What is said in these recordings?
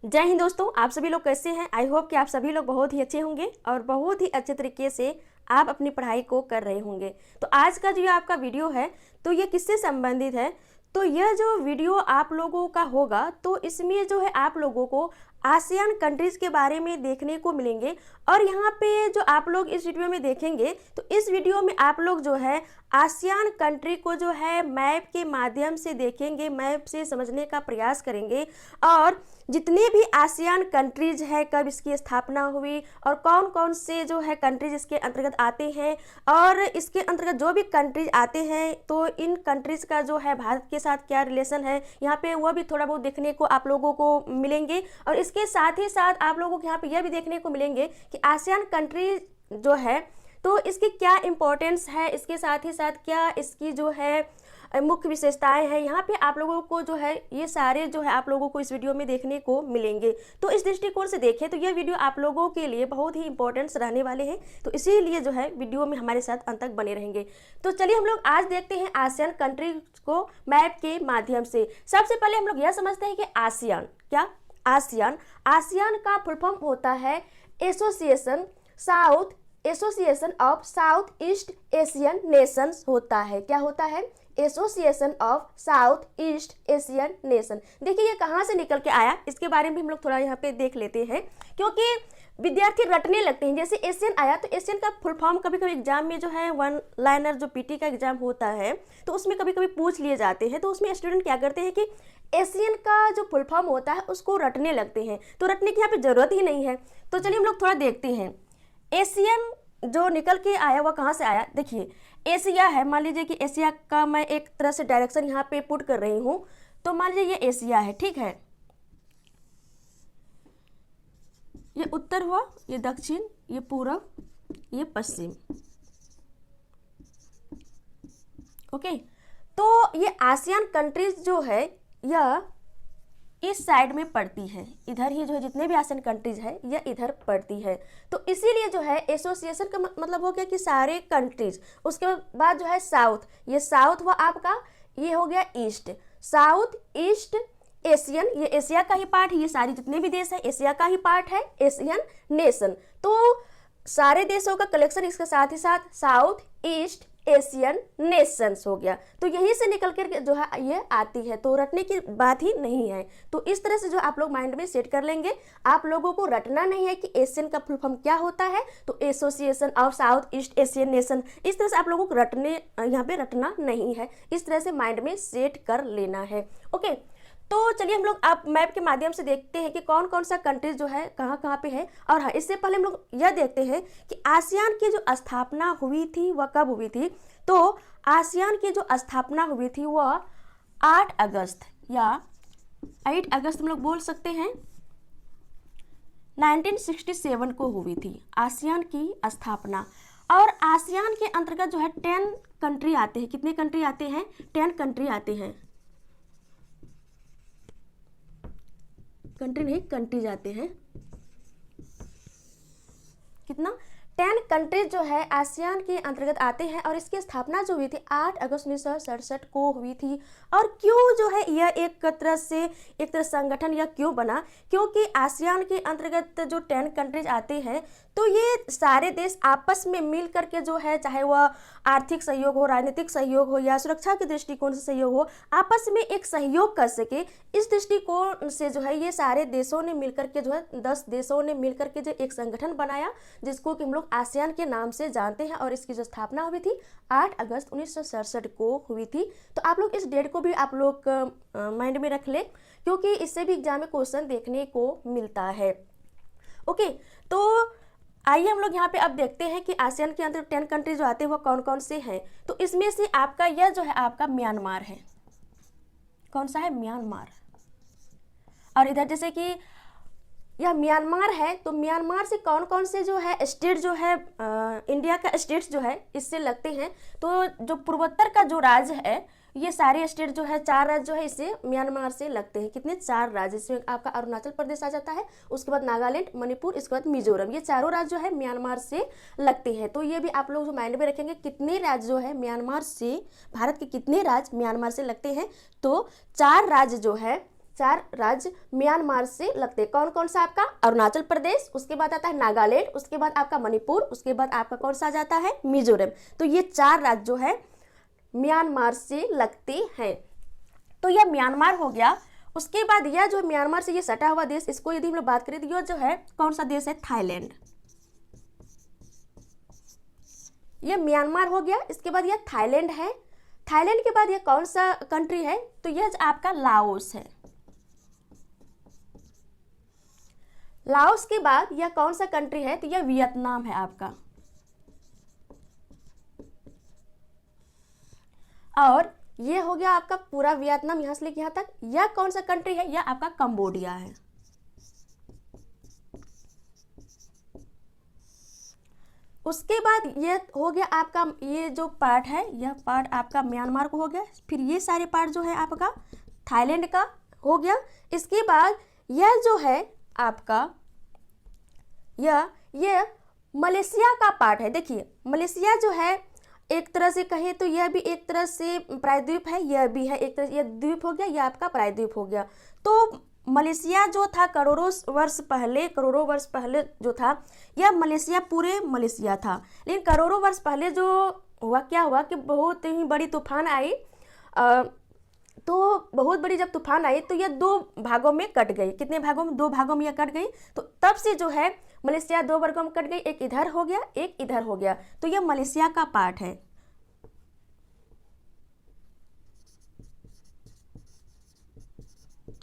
जय हिंद दोस्तों, आप सभी लोग कैसे हैं। आई होप कि आप सभी लोग बहुत ही अच्छे होंगे और बहुत ही अच्छे तरीके से आप अपनी पढ़ाई को कर रहे होंगे। तो आज का जो ये आपका वीडियो है तो ये किससे संबंधित है, तो यह जो वीडियो आप लोगों का होगा तो इसमें जो है आप लोगों को आसियान कंट्रीज के बारे में देखने को मिलेंगे। और यहाँ पे जो आप लोग इस वीडियो में देखेंगे तो इस वीडियो में आप लोग जो है आसियान कंट्री को जो है मैप के माध्यम से देखेंगे, मैप से समझने का प्रयास करेंगे। और जितने भी आसियान कंट्रीज है, कब इसकी स्थापना हुई और कौन कौन से जो है कंट्रीज इसके अंतर्गत आते हैं और इसके अंतर्गत जो भी कंट्रीज आते हैं तो इन कंट्रीज का जो है भारत के साथ क्या रिलेशन है, यहाँ पे वह भी थोड़ा बहुत देखने को आप लोगों को मिलेंगे। और इसके साथ ही साथ आप लोगों को यहाँ पे यह भी देखने को मिलेंगे कि आसियान कंट्री जो है तो इसकी क्या इम्पोर्टेंस है, इसके साथ ही साथ क्या इसकी जो है मुख्य विशेषताएं हैं, यहाँ पे आप लोगों को जो है ये सारे जो है आप लोगों को इस वीडियो में देखने को मिलेंगे। तो इस दृष्टिकोण से देखें तो यह वीडियो आप लोगों के लिए बहुत ही इंपॉर्टेंट्स रहने वाले हैं, तो इसीलिए जो है वीडियो में हमारे साथ अंत तक बने रहेंगे। तो चलिए हम लोग आज देखते हैं आसियान कंट्री को मैप के माध्यम से। सबसे पहले हम लोग यह समझते हैं कि आसियान क्या, आसियान का फुल फॉर्म होता है association of south east Asian Nations होता है। क्या होता है? Association of south east Asian nation. देखिए ये कहाँ से निकल के आया, इसके बारे में हम लोग थोड़ा यहाँ पे देख लेते हैं, क्योंकि विद्यार्थी रटने लगते हैं। जैसे एशियन आया तो एशियन का फुल फॉर्म कभी कभी एग्जाम में जो है वन लाइनर जो पीटी का एग्जाम होता है तो उसमें कभी कभी पूछ लिए जाते हैं। तो उसमें स्टूडेंट क्या करते हैं कि एशियन का जो फुल फॉर्म होता है उसको रटने लगते हैं, तो रटने की यहाँ पे जरूरत ही नहीं है। तो चलिए हम लोग थोड़ा देखते हैं एशियन जो निकल के आया वह कहाँ से आया। देखिए एशिया है, मान लीजिए कि एशिया का मैं एक तरह से डायरेक्शन यहाँ पे पुट कर रही हूँ, तो मान लीजिए ये एशिया है, ठीक है। ये उत्तर हुआ, ये दक्षिण, ये पूरब, ये पश्चिम। ओके, तो ये आसियान कंट्रीज जो है यह इस साइड में पड़ती है, इधर ही जो है जितने भी आसियान कंट्रीज है यह इधर पड़ती है। तो इसीलिए जो है एसोसिएशन का मतलब हो गया कि सारे कंट्रीज। उसके बाद जो है साउथ, ये साउथ हुआ आपका, ये हो गया ईस्ट, साउथ ईस्ट एशियन, ये एशिया का ही पार्ट है। ये सारी जितने भी देश है एशिया का ही पार्ट है, एशियन नेशन। तो सारे देशों का कलेक्शन इसके साथ ही साथ साउथ ईस्ट एशियन नेशंस हो गया। तो यहीं से निकल कर जो है ये आती है, तो रटने की बात ही नहीं है। तो इस तरह से जो आप लोग माइंड में सेट कर लेंगे, आप लोगों को रटना नहीं है कि एशियन का फुल फॉर्म क्या होता है, तो association of south east Asian nation. इस तरह से आप लोगों को रटने यहाँ पे रटना नहीं है, इस तरह से माइंड में सेट कर लेना है। ओके, तो चलिए हम लोग आप मैप के माध्यम से देखते हैं कि कौन कौन सा कंट्रीज जो है कहाँ कहाँ पे है। और हाँ, इससे पहले हम लोग यह देखते हैं कि आसियान की जो स्थापना हुई थी वह कब हुई थी। तो आसियान की जो स्थापना हुई थी वह 8 अगस्त या 8 अगस्त हम लोग बोल सकते हैं 1967 को हुई थी आसियान की स्थापना। और आसियान के अंतर्गत जो है 10 कंट्री आते हैं। कितने कंट्री आते हैं? 10 कंट्री आते हैं, कंट्री नहीं कंट्रीज आते हैं। कितना? 10 कंट्रीज जो है आसियान के अंतर्गत आते हैं। और इसकी स्थापना जो हुई थी 8 अगस्त 1967 को हुई थी। और क्यों जो है यह एक तरह संगठन या क्यों बना, क्योंकि आसियान के अंतर्गत जो 10 कंट्रीज आते हैं तो ये सारे देश आपस में मिल करके जो है, चाहे वह आर्थिक सहयोग हो, राजनीतिक सहयोग हो या सुरक्षा के दृष्टिकोण से सहयोग हो, आपस में एक सहयोग कर सके। इस दृष्टिकोण से जो है ये सारे देशों ने मिलकर के जो है 10 देशों ने मिलकर के जो एक संगठन बनाया जिसको कि हम लोग आसियान के नाम से जानते हैं। और इसकी जो स्थापना हुई थी 8 अगस्त 1967 को हुई थी। तो आप लोग इस डेट को भी आप लोग माइंड में रख ले, क्योंकि इससे भी एग्जाम में क्वेश्चन देखने को मिलता है। ओके, तो आइए हम लोग यहाँ पे अब देखते हैं कि आसियान के अंदर 10 कंट्री जो आते हैं वो कौन कौन से हैं। तो इसमें से आपका यह जो है आपका म्यांमार है। कौन सा है? म्यांमार। और इधर जैसे कि यह म्यांमार है, तो म्यांमार से कौन कौन से जो है स्टेट जो है इंडिया का स्टेट्स जो है इससे लगते हैं। तो जो पूर्वोत्तर का जो राज्य है ये सारे स्टेट जो है 4 राज्य जो है इससे म्यांमार से लगते हैं। कितने? 4 राज्य। इसमें आपका अरुणाचल प्रदेश आ जाता है, उसके बाद नागालैंड, मणिपुर, इसके बाद मिजोरम। ये चारों राज्य जो है म्यांमार से लगते हैं। तो ये भी आप लोग जो माइंड में रखेंगे, कितने राज्य जो है म्यांमार से, भारत के कितने राज्य म्यांमार से लगते हैं। तो 4 राज्य जो है 4 राज्य म्यांमार से लगते हैं। कौन कौन सा आपका? अरुणाचल प्रदेश, उसके बाद आता है नागालैंड, उसके बाद आपका मणिपुर, उसके बाद आपका कौन सा आ जाता है? मिजोरम। तो ये 4 राज्य जो है म्यांमार से लगते हैं। तो यह म्यांमार हो गया। उसके बाद यह जो म्यांमार से ये सटा हुआ देश, इसको यदि हम लोग बात करें तो यह जो है कौन सा देश है? थाईलैंड। यह म्यांमार हो गया। इसके बाद यह थाईलैंड है। थाईलैंड के बाद यह कौन सा कंट्री है? तो यह आपका लाओस है। लाओस के बाद यह कौन सा कंट्री है? तो यह वियतनाम है आपका। और ये हो गया आपका पूरा वियतनाम, यहां से लेके यहां तक। यह कौन सा कंट्री है? यह आपका कंबोडिया है। उसके बाद ये हो गया आपका, ये जो पार्ट है यह पार्ट आपका म्यांमार को हो गया। फिर ये सारे पार्ट जो है आपका थाईलैंड का हो गया। इसके बाद यह जो है आपका यह मलेशिया का पार्ट है। देखिए मलेशिया जो है एक तरह से कहें तो यह भी एक तरह से प्रायद्वीप है, यह भी है एक तरह से, यह द्वीप हो गया, यह आपका प्रायद्वीप हो गया। तो मलेशिया जो था करोड़ों वर्ष पहले जो था यह मलेशिया पूरे मलेशिया था। लेकिन करोड़ों वर्ष पहले जो हुआ, क्या हुआ कि बहुत ही बड़ी तूफान आई। तो बहुत बड़ी जब तूफान आई तो यह 2 भागों में कट गई। कितने भागों में? 2 भागों में यह कट गई। तो तब से जो है मलेशिया 2 वर्गों में कट गई, एक इधर हो गया, एक इधर हो गया। तो यह मलेशिया का पार्ट है।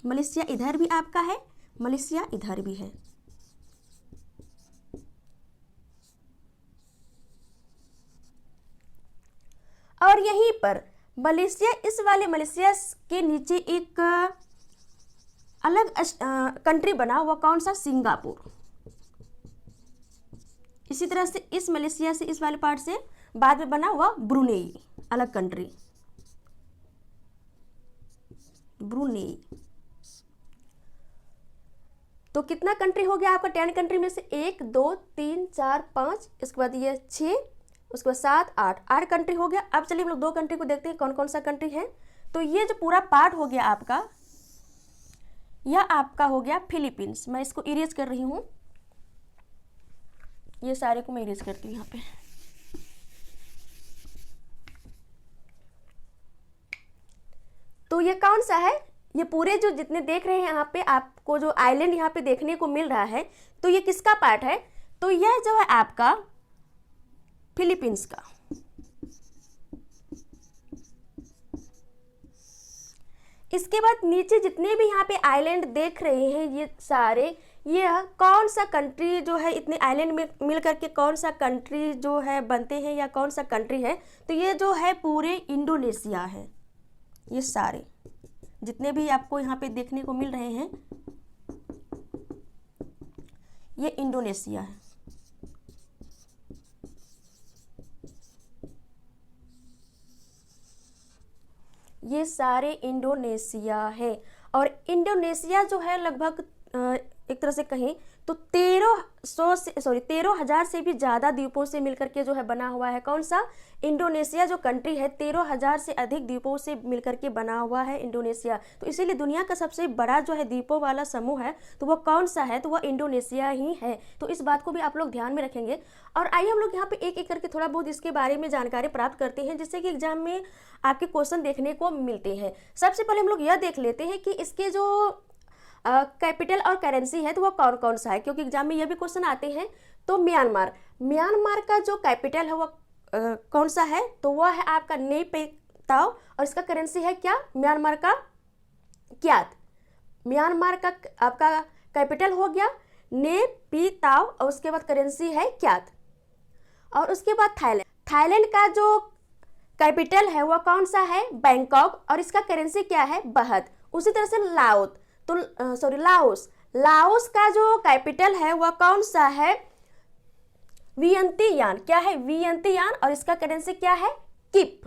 मलेशिया इधर भी आपका है, मलेशिया इधर भी है। और यहीं पर मलेशिया, इस वाले मलेशिया के नीचे एक अलग कंट्री बना, वो कौन सा? सिंगापुर। इसी तरह से इस मलेशिया से, इस वाले पार्ट से बाद में बना हुआ ब्रुनेई, अलग कंट्री, ब्रुनेई। तो कितना कंट्री हो गया आपका? 10 कंट्री में से 1 2 3 4 5, इसके बाद ये 6, उसके बाद 7 8 कंट्री हो गया। अब चलिए हम लोग 2 कंट्री को देखते हैं कौन कौन सा कंट्री है। तो ये जो पूरा पार्ट हो गया आपका, यह आपका हो गया फिलीपींस। मैं इसको इरेज कर रही हूँ, ये सारे को मैं इरेज करती हूँ यहाँ पे। तो ये कौन सा है? ये पूरे जो जितने देख रहे हैं यहाँ पे, आपको जो आइलैंड यहाँ पे देखने को मिल रहा है, तो ये किसका पार्ट है? तो यह जो है आपका फिलीपींस का। इसके बाद नीचे जितने भी यहाँ पे आइलैंड देख रहे हैं ये सारे, ये कौन सा कंट्री जो है, इतने आइलैंड में मिल करके कौन सा कंट्री जो है बनते हैं, या कौन सा कंट्री है? तो ये जो है पूरे इंडोनेशिया है। ये सारे जितने भी आपको यहाँ पे देखने को मिल रहे हैं ये इंडोनेशिया है। ये सारे इंडोनेशिया है। और इंडोनेशिया जो है लगभग एक तरह से कहें तो 13,000 से भी ज़्यादा द्वीपों से मिलकर के जो है बना हुआ है। कौन सा? इंडोनेशिया जो कंट्री है 13,000 से अधिक द्वीपों से मिलकर के बना हुआ है इंडोनेशिया। तो इसीलिए दुनिया का सबसे बड़ा जो है द्वीपों वाला समूह है तो वो कौन सा है? तो वह इंडोनेशिया ही है। तो इस बात को भी आप लोग ध्यान में रखेंगे। और आइए हम लोग यहाँ पे एक एक करके थोड़ा बहुत इसके बारे में जानकारी प्राप्त करते हैं, जिससे कि एग्जाम में आपके क्वेश्चन देखने को मिलते हैं। सबसे पहले हम लोग यह देख लेते हैं कि इसके जो कैपिटल और करेंसी है तो वो कौन कौन सा है, क्योंकि एग्जाम में यह भी क्वेश्चन आते हैं। तो म्यांमार का जो कैपिटल है वो कौन सा है? तो वह है आपका नेपीताओ, और इसका करेंसी है क्या? म्यांमार का क्यात। म्यांमार का आपका कैपिटल हो गया नेपीताओ, और उसके बाद करेंसी है क्यात। और उसके बाद थाईलैंड का जो कैपिटल है वह कौन सा है? बैंकॉक, और इसका करेंसी क्या है? बहत। उसी तरह से लाओस का जो कैपिटल है वह कौन सा है? वियंतियान। क्या है? वियंतियान, और इसका करेंसी क्या है? किप।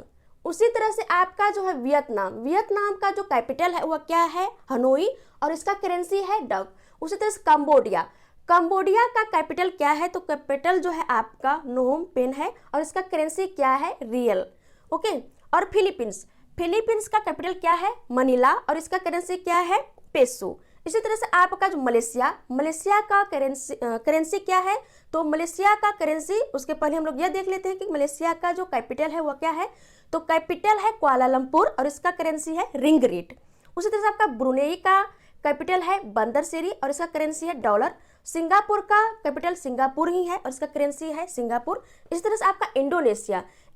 उसी तरह से आपका जो है वियतनाम का जो कैपिटल है वह क्या है? हनोई, और इसका करेंसी है डक। उसी तरह से कंबोडिया का कैपिटल क्या है? तो कैपिटल जो है आपका नोम पेन है, और इसका करेंसी क्या है? रियल। ओके। और फिलीपींस का कैपिटल क्या है? मनीला, और इसका करेंसी क्या है? पेसो। इसी तरह से आपका जो मलेशिया का करेंसी क्या है, तो मलेशिया का करेंसी, उसके पहले हम लोग यह देख लेते हैं कि मलेशिया का जो कैपिटल है वह क्या है, तो कैपिटल है कुआलालंपुर और इसका करेंसी है रिंगरिट। उसी तरह से आपका ब्रुनेई का कैपिटल है बंदर सेरी और इसका करेंसी है डॉलर। सिंगापुर का कैपिटल सिंगापुर ही है और इसका करेंसी है सिंगापुर। इसी तरह से आपका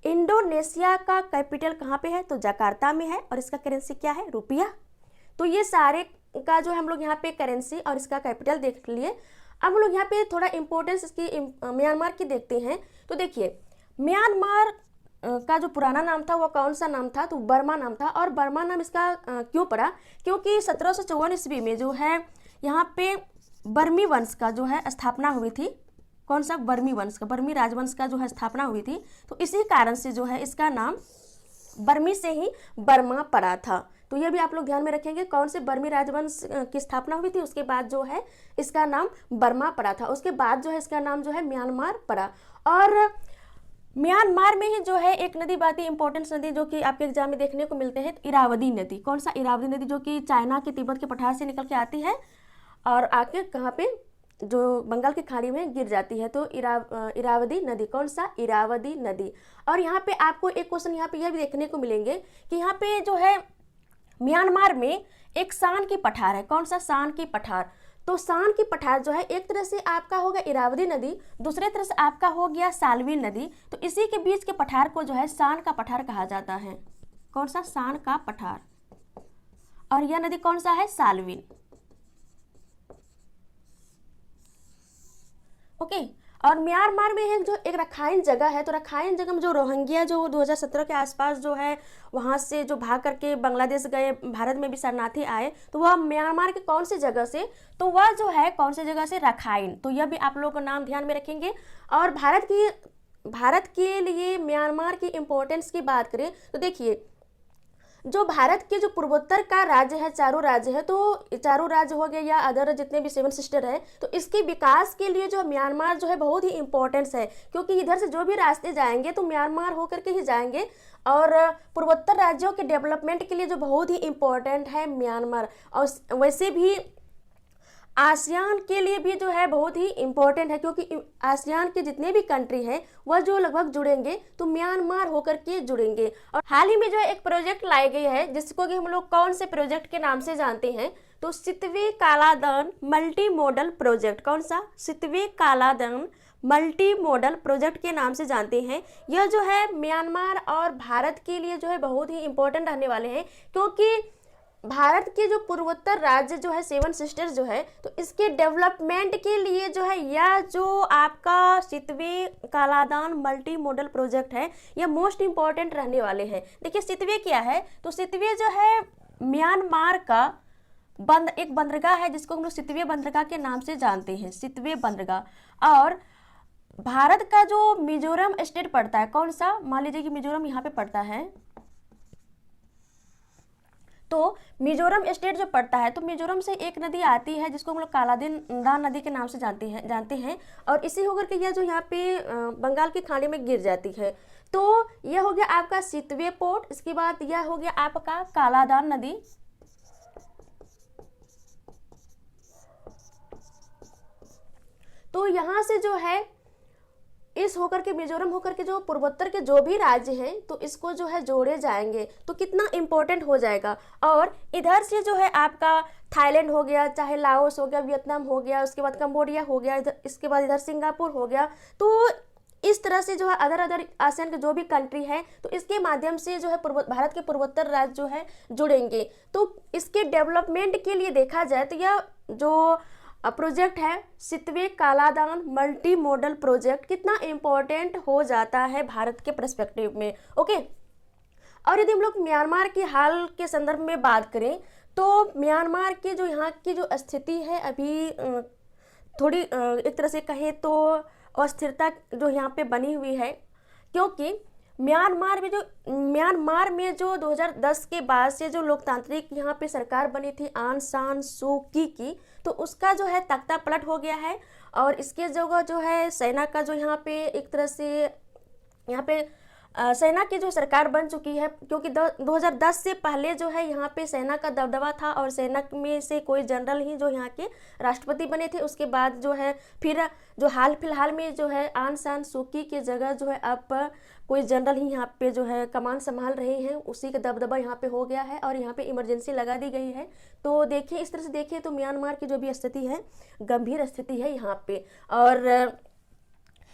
इंडोनेशिया का कैपिटल कहाँ पे है, तो जकार्ता में है और इसका करेंसी क्या है, रुपया। तो ये सारे का जो हम लोग यहाँ पे करेंसी और इसका कैपिटल देख लिए। अब हम लोग यहाँ पे थोड़ा इंपॉर्टेंस इसकी म्यांमार की देखते हैं। तो देखिए म्यांमार का जो पुराना नाम था वह कौन सा नाम था, तो बर्मा नाम था। और बर्मा नाम इसका क्यों पड़ा, क्योंकि 1754 ईस्वी में जो है यहाँ पे बर्मी वंश का जो है स्थापना हुई थी। कौन सा, बर्मी वंश का, बर्मी राजवंश का जो है स्थापना हुई थी। तो इसी कारण से जो है इसका नाम बर्मी से ही बर्मा पड़ा था। तो ये भी आप लोग ध्यान में रखेंगे, कौन से बर्मी राजवंश की स्थापना हुई थी, उसके बाद जो है इसका नाम बर्मा पड़ा था। उसके बाद जो है इसका नाम जो है म्यांमार पड़ा। और म्यांमार में ही जो है एक नदी बाती इंपॉर्टेंट नदी जो कि आपके एग्जाम में देखने को मिलते हैं, इरावदी नदी। कौन सा, इरावदी नदी, जो कि चाइना के तिब्बत के पठार से निकल के आती है और आके कहाँ पे, जो बंगाल की खाड़ी में गिर जाती है। तो इरावदी नदी, कौन सा, इरावदी नदी। और यहाँ पे आपको एक क्वेश्चन यहाँ पे यह भी देखने को मिलेंगे कि यहाँ पे जो है म्यांमार में एक सान की पठार है। कौन सा, सान की पठार। तो सान की पठार जो है एक तरह से आपका हो गया इरावदी नदी, दूसरे तरह से आपका हो गया साल्विन नदी। तो इसी के बीच के पठार को जो है सान का पठार कहा जाता है। कौन सा, सान का पठार। और यह नदी कौन सा है, साल्विन। ओके। और म्यांमार में है जो एक रखाइन जगह है, तो रखाइन जगह में जो रोहिंग्या जो 2017 के आसपास जो है वहाँ से जो भाग करके बांग्लादेश गए, भारत में भी शरणार्थी आए, तो वह म्यांमार के कौन सी जगह से, तो वह जो है कौन सी जगह से, रखाइन। तो यह भी आप लोगों का नाम ध्यान में रखेंगे। और भारत के लिए म्यांमार की इम्पोर्टेंस की बात करें तो देखिए, जो भारत के जो पूर्वोत्तर का राज्य है, चारों राज्य है, तो चारों राज्य हो गए या अदर जितने भी 7 सिस्टर है, तो इसके विकास के लिए जो म्यांमार जो है बहुत ही इंपॉर्टेंस है। क्योंकि इधर से जो भी रास्ते जाएंगे तो म्यांमार होकर के ही जाएंगे। और पूर्वोत्तर राज्यों के डेवलपमेंट के लिए जो बहुत ही इम्पोर्टेंट है म्यांमार। और वैसे भी आसियान के लिए भी जो है बहुत ही इम्पोर्टेंट है, क्योंकि आसियान के जितने भी कंट्री हैं वह जो लगभग जुड़ेंगे तो म्यांमार होकर के जुड़ेंगे। और हाल ही में जो है एक प्रोजेक्ट लाई गई है जिसको कि हम लोग कौन से प्रोजेक्ट के नाम से जानते हैं, तो Sittwe Kaladan multi modal project. कौन सा, Sittwe Kaladan multi modal project के नाम से जानते हैं। यह जो है म्यांमार और भारत के लिए जो है बहुत ही इम्पोर्टेंट रहने वाले हैं, क्योंकि भारत के जो पूर्वोत्तर राज्य जो है 7 सिस्टर्स जो है, तो इसके डेवलपमेंट के लिए जो है यह जो आपका Sittwe Kaladan multi modal project है यह मोस्ट इम्पॉर्टेंट रहने वाले हैं। देखिए सितवे क्या है, तो सितवे जो है म्यांमार का एक बंदरगाह है जिसको हम लोग सितवे बंदरगाह के नाम से जानते हैं, सितवे बंदरगाह। और भारत का जो मिजोरम स्टेट पड़ता है, कौन सा, मान लीजिए कि मिजोरम यहाँ पे पड़ता है, तो मिजोरम स्टेट जो पड़ता है, तो मिजोरम से एक नदी आती है जिसको हम लोग कालादान नदी के नाम से जानते हैं। और इसी होकर के यह जो यहाँ पे बंगाल की खाड़ी में गिर जाती है। तो यह हो गया आपका सितवे पोर्ट। इसके बाद यह हो गया आपका कालादान नदी। तो यहाँ से जो है इस होकर के मिजोरम होकर के जो पूर्वोत्तर के जो भी राज्य हैं तो इसको जो है जोड़े जाएंगे, तो कितना इम्पोर्टेंट हो जाएगा। और इधर से जो है आपका थाईलैंड हो गया, चाहे लाओस हो गया, वियतनाम हो गया, उसके बाद कंबोडिया हो गया, इसके बाद इधर सिंगापुर हो गया। तो इस तरह से जो है अदर आसियान के जो भी कंट्री है तो इसके माध्यम से जो है भारत के पूर्वोत्तर राज्य जो है जुड़ेंगे। तो इसके डेवलपमेंट के लिए देखा जाए तो यह जो प्रोजेक्ट है Sittwe Kaladan multi modal project कितना इम्पोर्टेंट हो जाता है भारत के पर्सपेक्टिव में। ओके। और यदि हम लोग म्यांमार के हाल के संदर्भ में बात करें तो म्यांमार के जो यहाँ की जो स्थिति है अभी थोड़ी एक तरह से कहें तो अस्थिरता जो यहाँ पे बनी हुई है, क्योंकि म्यांमार में जो 2010 के बाद से जो लोकतांत्रिक यहाँ पे सरकार बनी थी आन सान सू की, तो उसका जो है तख्ता पलट हो गया है। और इसके जगह जो है सेना का जो यहाँ पे एक तरह से यहाँ पे सेना की जो सरकार बन चुकी है, क्योंकि 2010 से पहले जो है यहाँ पे सेना का दबदबा था और सेना में से कोई जनरल ही जो यहाँ के राष्ट्रपति बने थे। उसके बाद जो है फिर जो हाल फिलहाल में जो है आंग सान सूकी की जगह जो है अब कोई जनरल ही यहाँ पे जो है कमान संभाल रहे हैं, उसी का दबदबा यहाँ पे हो गया है और यहाँ पे इमरजेंसी लगा दी गई है। तो देखिए इस तरह से देखिए तो म्यांमार की जो भी स्थिति है, गंभीर स्थिति है यहाँ पे। और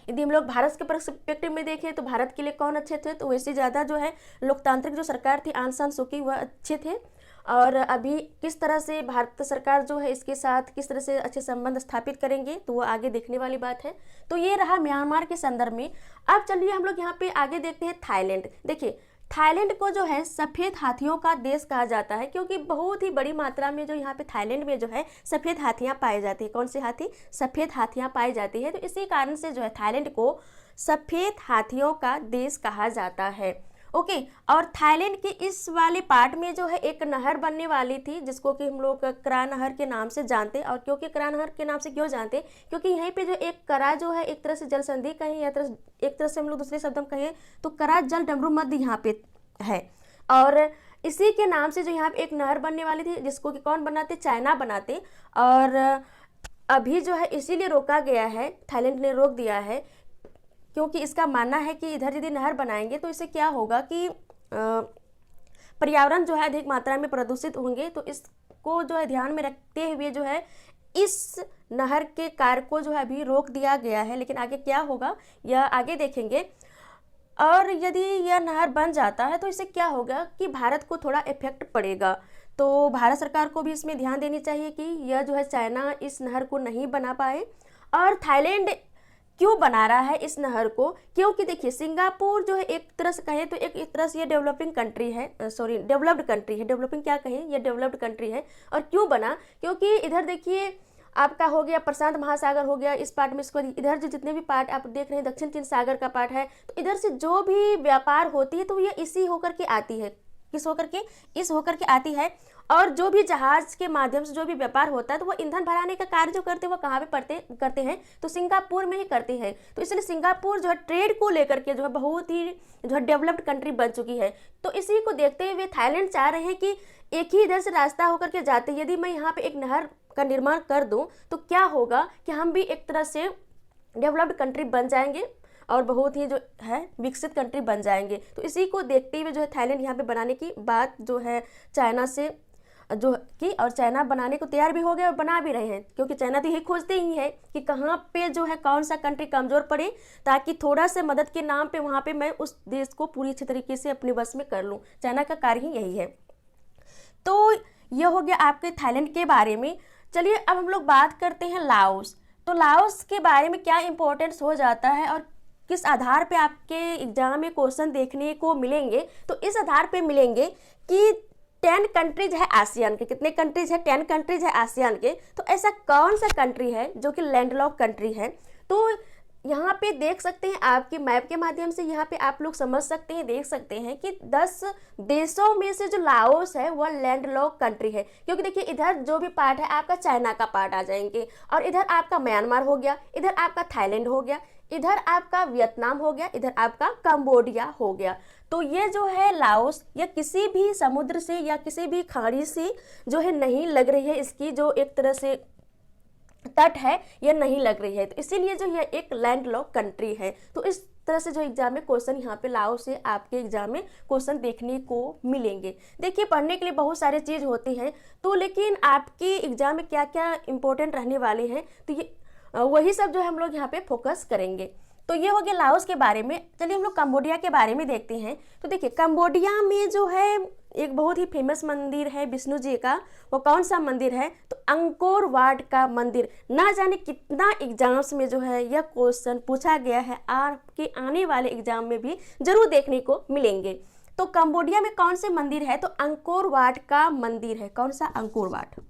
यदि हम लोग भारत के पर्सपेक्टिव में देखें तो भारत के लिए कौन अच्छे थे, तो वैसे ज़्यादा जो है लोकतांत्रिक जो सरकार थी आंग सान सूकी वह अच्छे थे। और अभी किस तरह से भारत सरकार जो है इसके साथ किस तरह से अच्छे संबंध स्थापित करेंगे तो वो आगे देखने वाली बात है। तो ये रहा म्यांमार के संदर्भ में। अब चलिए हम लोग यहाँ पे आगे देखते हैं थाईलैंड। देखिए थाईलैंड को जो है सफ़ेद हाथियों का देश कहा जाता है, क्योंकि बहुत ही बड़ी मात्रा में जो यहाँ पे थाईलैंड में जो है सफ़ेद हाथियाँ पाई जाती है। कौन सी हाथी? सफ़ेद हाथियाँ पाई जाती है। तो इसी कारण से जो है थाईलैंड को सफ़ेद हाथियों का देश कहा जाता है। ओके, और थाईलैंड के इस वाले पार्ट में जो है एक नहर बनने वाली थी जिसको कि हम लोग करा नहर के नाम से जानते। और क्योंकि करा नहर के नाम से क्यों जानते, क्योंकि यहीं पे जो एक करा जो है एक तरह से जल संधि कहें या एक तरह से हम लोग दूसरे शब्द में कहें तो करा जल डमरू मध्य यहाँ पे है। और इसी के नाम से जो यहाँ पे एक नहर बनने वाली थी जिसको कि कौन बनाते? चाइना बनाते। और अभी जो है इसीलिए रोका गया है, थाईलैंड ने रोक दिया है, क्योंकि इसका मानना है कि इधर यदि नहर बनाएंगे तो इससे क्या होगा कि पर्यावरण जो है अधिक मात्रा में प्रदूषित होंगे। तो इसको जो है ध्यान में रखते हुए जो है इस नहर के कार्य को जो है अभी रोक दिया गया है। लेकिन आगे क्या होगा यह आगे देखेंगे। और यदि यह नहर बन जाता है तो इससे क्या होगा कि भारत को थोड़ा इफेक्ट पड़ेगा। तो भारत सरकार को भी इसमें ध्यान देनी चाहिए कि यह जो है चाइना इस नहर को नहीं बना पाए। और थाईलैंड क्यों बना रहा है इस नहर को? क्योंकि देखिए सिंगापुर जो है एक तरह से कहें तो एक तरह से ये डेवलपिंग कंट्री है, डेवलप्ड कंट्री है। डेवलपिंग क्या कहें, ये डेवलप्ड कंट्री है। और क्यों बना? क्योंकि इधर देखिए आपका हो गया प्रशांत महासागर हो गया इस पार्ट में, इसको इधर जो जितने भी पार्ट आप देख रहे हैं दक्षिण चीन सागर का पार्ट है। तो इधर से जो भी व्यापार होती है तो ये इसी होकर के आती है। किस होकर के? इस होकर के आती है। और जो भी जहाज के माध्यम से जो भी व्यापार होता है तो वो ईंधन भराने का कार्य जो करते हैं वो कहाँ पे करते हैं? तो सिंगापुर में ही करते हैं। तो इसलिए सिंगापुर जो है ट्रेड को लेकर के जो है बहुत ही जो है डेवलप्ड कंट्री बन चुकी है। तो इसी को देखते हुए थाईलैंड चाह रहे हैं कि एक ही इधर से रास्ता होकर के जाते, यदि मैं यहाँ पे एक नहर का निर्माण कर दूं तो क्या होगा कि हम भी एक तरह से डेवलप्ड कंट्री बन जाएंगे और बहुत ही जो है विकसित कंट्री बन जाएंगे। तो इसी को देखते हुए जो है थाईलैंड यहाँ पे बनाने की बात जो है चाइना से जो की, और चाइना बनाने को तैयार भी हो गया और बना भी रहे हैं। क्योंकि चाइना तो यही खोजते ही है कि कहाँ पे जो है कौन सा कंट्री कमज़ोर पड़े ताकि थोड़ा सा मदद के नाम पे वहाँ पे मैं उस देश को पूरी अच्छी तरीके से अपने बस में कर लूँ। चाइना का कार्य ही यही है। तो ये हो गया आपके थाईलैंड के बारे में। चलिए अब हम लोग बात करते हैं लाओस। तो लाओस के बारे में क्या इंपॉर्टेंस हो जाता है और किस आधार पे आपके एग्जाम में क्वेश्चन देखने को मिलेंगे? तो इस आधार पे मिलेंगे कि 10 कंट्रीज है आसियान के। कितने कंट्रीज है? 10 कंट्रीज है आसियान के। तो ऐसा कौन सा कंट्री है जो कि लैंडलॉक कंट्री है? तो यहाँ पे देख सकते हैं आपके मैप के माध्यम से यहाँ पे आप लोग समझ सकते हैं, देख सकते हैं कि 10 देशों में से जो लाओस है वह लैंडलॉक कंट्री है। क्योंकि देखिए इधर जो भी पार्ट है आपका चाइना का पार्ट आ जाएंगे, और इधर आपका म्यांमार हो गया, इधर आपका थाईलैंड हो गया, इधर आपका वियतनाम हो गया, इधर आपका कंबोडिया हो गया। तो ये जो है लाओस या किसी भी समुद्र से या किसी भी खाड़ी से जो है नहीं लग रही है, इसकी जो एक तरह से तट है ये नहीं लग रही है। तो इसीलिए जो ये एक लैंडलॉक कंट्री है। तो इस तरह से जो एग्जाम में क्वेश्चन यहाँ पे लाओस से आपके एग्जाम में क्वेश्चन देखने को मिलेंगे। देखिए पढ़ने के लिए बहुत सारे चीज़ होती हैं, तो लेकिन आपके एग्जाम में क्या क्या इंपॉर्टेंट रहने वाले हैं तो ये वही सब जो है हम लोग यहाँ पे फोकस करेंगे। तो ये हो गया लाओस के बारे में। चलिए हम लोग कंबोडिया के बारे में देखते हैं। तो देखिए कंबोडिया में जो है एक बहुत ही फेमस मंदिर है विष्णु जी का। वो कौन सा मंदिर है? तो अंकोर वाट का मंदिर। ना जाने कितना एग्जाम्स में जो है यह क्वेश्चन पूछा गया है, आपके आने वाले एग्जाम में भी जरूर देखने को मिलेंगे। तो कंबोडिया में कौन से मंदिर है? तो अंकोर वाट का मंदिर है। कौन सा? Angkor Wat.